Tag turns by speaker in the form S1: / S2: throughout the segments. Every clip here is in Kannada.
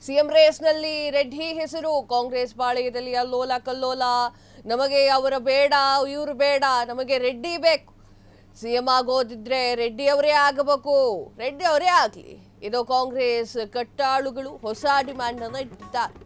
S1: ಸಿಎಂ ರೇಸ್ನಲ್ಲಿ ರೆಡ್ಡಿ ಹೆಸರು. ಕಾಂಗ್ರೆಸ್ ಪಾಳೆಯದಲ್ಲಿ ಅಲ್ಲೋಲ ಕಲ್ಲೋಲ. ನಮಗೆ ಅವರ ಬೇಡ, ಇವರು ಬೇಡ, ನಮಗೆ ರೆಡ್ಡಿ ಬೇಕು. ಸಿಎಂ ಆಗೋದಿದ್ರೆ ರೆಡ್ಡಿ ಅವರೇ ಆಗಬೇಕು, ರೆಡ್ಡಿ ಅವರೇ ಆಗಲಿ. ಇದು ಕಾಂಗ್ರೆಸ್ ಕಟ್ಟಾಳುಗಳು ಹೊಸ ಡಿಮ್ಯಾಂಡ್ ಅನ್ನು ಇಟ್ಟಿದ್ದಾರೆ.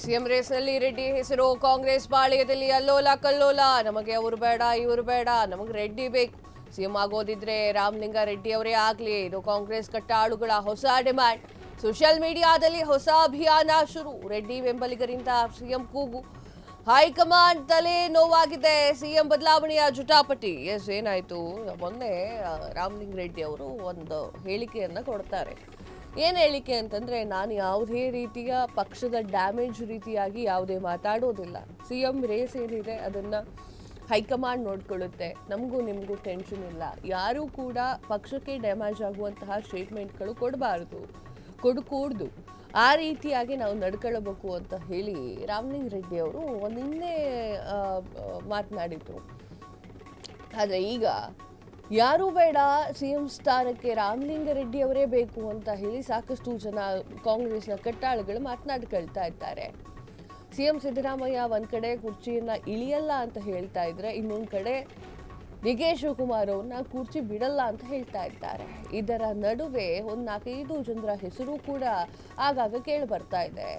S1: ಸಿಎಂ ರೇಸ್ನಲ್ಲಿ ರೆಡ್ಡಿ ಹೆಸರು. ಕಾಂಗ್ರೆಸ್ ಪಾಳೆಯದಲ್ಲಿ ಅಲ್ಲೋಲ ಕಲ್ಲೋಲ. ನಮಗೆ ಅವರು ಬೇಡ, ಇವರು ಬೇಡ, ನಮಗೆ ರೆಡ್ಡಿ ಬೇಕು. ಸಿಎಂ ಆಗೋದಿದ್ರೆ ರಾಮಲಿಂಗಾರೆಡ್ಡಿ ಅವರೇ ಆಗಲಿ. ಇದು ಕಾಂಗ್ರೆಸ್ ಕಟ್ಟಾಳುಗಳ ಹೊಸ ಡಿಮ್ಯಾಂಡ್. ಸೋಷಿಯಲ್ ಮೀಡಿಯಾದಲ್ಲಿ ಹೊಸ ಅಭಿಯಾನ ಶುರು. ರೆಡ್ಡಿ ಬೆಂಬಲಿಗರಿಂದ ಸಿಎಂ ಕೂಗು. ಹೈಕಮಾಂಡ್ ತಲೆ ನೋವಾಗಿದೆ. ಸಿಎಂ ಬದಲಾವಣೆಯ ಜಟಾಪಟಿ. ಏನಾಯ್ತು? ಮೊನ್ನೆ ರಾಮಲಿಂಗಾರೆಡ್ಡಿ ಅವರು ಒಂದು ಹೇಳಿಕೆಯನ್ನ ಕೊಡ್ತಾರೆ. ಏನು ಹೇಳಿಕೆ ಅಂತಂದ್ರೆ, ನಾನು ಯಾವುದೇ ರೀತಿಯ ಪಕ್ಷದ ಡ್ಯಾಮೇಜ್ ರೀತಿಯಾಗಿ ಯಾವುದೇ ಮಾತಾಡೋದಿಲ್ಲ. ಸಿಎಂ ರೇಸ್ ಏನಿದೆ ಅದನ್ನ ಹೈಕಮಾಂಡ್ ನೋಡ್ಕೊಳ್ಳುತ್ತೆ. ನಮಗೂ ನಿಮಗೂ ಟೆನ್ಷನ್ ಇಲ್ಲ. ಯಾರೂ ಕೂಡ ಪಕ್ಷಕ್ಕೆ ಡ್ಯಾಮೇಜ್ ಆಗುವಂತಹ ಸ್ಟೇಟ್ಮೆಂಟ್ಗಳು ಕೊಡಕೂಡ್ದು. ಆ ರೀತಿಯಾಗಿ ನಾವು ನಡ್ಕೊಳ್ಳಬೇಕು ಅಂತ ಹೇಳಿ ರಾಮಲಿಂಗಾರೆಡ್ಡಿ ಅವರು ನಿನ್ನೆ ಮಾತನಾಡಿದ್ರು. ಆದರೆ ಈಗ ಯಾರೂ ಬೇಡ, ಸಿಎಂ ಸ್ಥಾನಕ್ಕೆ ರಾಮಲಿಂಗಾರೆಡ್ಡಿ ಅವರೇ ಬೇಕು ಅಂತ ಹೇಳಿ ಸಾಕಷ್ಟು ಜನ ಕಾಂಗ್ರೆಸ್ನ ಕಟ್ಟಾಳುಗಳು ಮಾತನಾಡ್ಕೊಳ್ತಾ ಇದ್ದಾರೆ. ಸಿಎಂ ಸಿದ್ದರಾಮಯ್ಯ ಒಂದ್ ಕಡೆ ಕುರ್ಚಿಯನ್ನ ಇಳಿಯಲ್ಲ ಅಂತ ಹೇಳ್ತಾ ಇದ್ರೆ, ಇನ್ನೊಂದ್ ಕಡೆ ಡಿ.ಕೆ. ಶಿವಕುಮಾರ್ ಅವ್ರನ್ನ ಕುರ್ಚಿ ಬಿಡಲ್ಲ ಅಂತ ಹೇಳ್ತಾ ಇದ್ದಾರೆ. ಇದರ ನಡುವೆ ಒಂದು 4-5 ಜನರ ಹೆಸರು ಕೂಡ ಆಗಾಗ ಕೇಳಿ ಬರ್ತಾ ಇದೆ.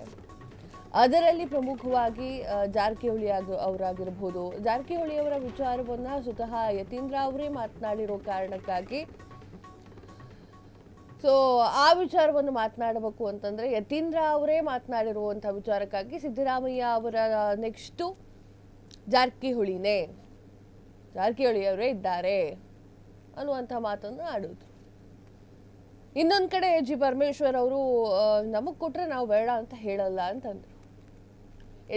S1: ಅದರಲ್ಲಿ ಪ್ರಮುಖವಾಗಿ ಜಾರಕಿಹೊಳಿ ಅವರಾಗಿರ್ಬೋದು. ಜಾರಕಿಹೊಳಿ ಅವರ ವಿಚಾರವನ್ನ ಸ್ವತಃ ಯತೀಂದ್ರ ಅವರೇ ಮಾತನಾಡಿರೋ ಕಾರಣಕ್ಕಾಗಿ, ಸೊ ಆ ವಿಚಾರವನ್ನು ಮಾತನಾಡಬೇಕು ಅಂತಂದ್ರೆ ಯತೀಂದ್ರ ಅವರೇ ಮಾತನಾಡಿರುವಂತಹ ವಿಚಾರಕ್ಕಾಗಿ ಸಿದ್ದರಾಮಯ್ಯ ಅವರ ನೆಕ್ಸ್ಟು ಜಾರಕಿಹೊಳಿ ಅವರೇ ಇದ್ದಾರೆ ಅನ್ನುವಂಥ ಮಾತನ್ನು ಆಡೋದು. ಇನ್ನೊಂದು ಕಡೆ ಜಿ ಪರಮೇಶ್ವರ್ ಅವರು ನಮಗೆ ಕೊಟ್ರೆ ನಾವು ಬೇಡ ಅಂತ ಹೇಳಲ್ಲ ಅಂತಂದ್ರು.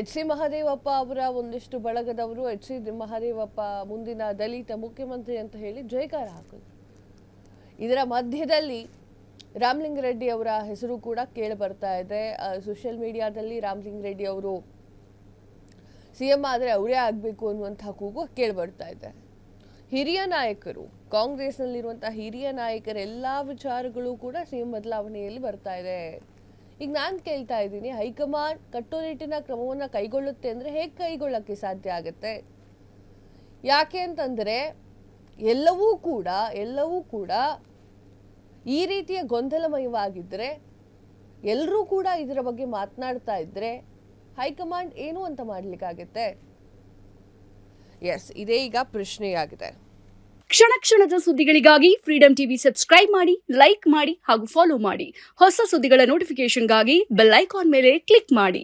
S1: ಎಚ್ ಸಿ ಮಹದೇವಪ್ಪ ಅವರ ಒಂದಿಷ್ಟು ಬಳಗದವರು ಎಚ್ ಸಿ ಮಹದೇವಪ್ಪ ಮುಂದಿನ ದಲಿತ ಮುಖ್ಯಮಂತ್ರಿ ಅಂತ ಹೇಳಿ ಜಯಕಾರ ಹಾಕಿದ್ರು. ಇದರ ಮಧ್ಯದಲ್ಲಿ ರಾಮಲಿಂಗಾರೆಡ್ಡಿ ಅವರ ಹೆಸರು ಕೂಡ ಕೇಳಿ ಬರ್ತಾ ಇದೆ. ಸೋಷಿಯಲ್ ಮೀಡಿಯಾದಲ್ಲಿ ರಾಮಲಿಂಗಾರೆಡ್ಡಿ ಅವರು ಸಿಎಂ ಆದರೆ ಅವರೇ ಆಗಬೇಕು ಅನ್ನುವಂತಹ ಕೂಗು ಕೇಳಿ ಬರ್ತಾ ಇದೆ. ಹಿರಿಯ ನಾಯಕರು, ಕಾಂಗ್ರೆಸ್ನಲ್ಲಿರುವಂತಹ ಹಿರಿಯ ನಾಯಕರ ಎಲ್ಲಾ ವಿಚಾರಗಳು ಕೂಡ ಸಿಎಂ ಬದಲಾವಣೆಯಲ್ಲಿ ಬರ್ತಾ ಇದೆ. ಈಗ ನಾನು ಕೇಳ್ತಾ ಇದ್ದೀನಿ, ಹೈಕಮಾಂಡ್ ಕಟ್ಟುನಿಟ್ಟಿನ ಕ್ರಮವನ್ನು ಕೈಗೊಳ್ಳುತ್ತೆ ಅಂದ್ರೆ ಹೇಗೆ ಕೈಗೊಳ್ಳಕ್ಕೆ ಸಾಧ್ಯ ಆಗುತ್ತೆ? ಯಾಕೆ ಅಂತಂದ್ರೆ ಎಲ್ಲವೂ ಕೂಡ ಈ ರೀತಿಯ ಗೊಂದಲಮಯವಾಗಿದ್ರೆ, ಎಲ್ಲರೂ ಕೂಡ ಇದರ ಬಗ್ಗೆ ಮಾತನಾಡ್ತಾ ಇದ್ರೆ ಹೈಕಮಾಂಡ್ ಏನು ಅಂತ ಮಾಡ್ಲಿಕ್ಕಾಗತ್ತೆ? ಎಸ್, ಇದೇ ಈಗ ಪ್ರಶ್ನೆಯಾಗಿದೆ.
S2: ಕ್ಷಣ ಕ್ಷಣದ ಸುದ್ದಿಗಳಿಗಾಗಿ ಫ್ರೀಡಂ ಟಿವಿ ಸಬ್ಸ್ಕ್ರೈಬ್ ಮಾಡಿ, ಲೈಕ್ ಮಾಡಿ ಹಾಗೂ ಫಾಲೋ ಮಾಡಿ. ಹೊಸ ಸುದ್ದಿಗಳ ನೋಟಿಫಿಕೇಶನ್ಗಾಗಿ ಬೆಲ್ ಐಕಾನ್ ಮೇಲೆ ಕ್ಲಿಕ್ ಮಾಡಿ.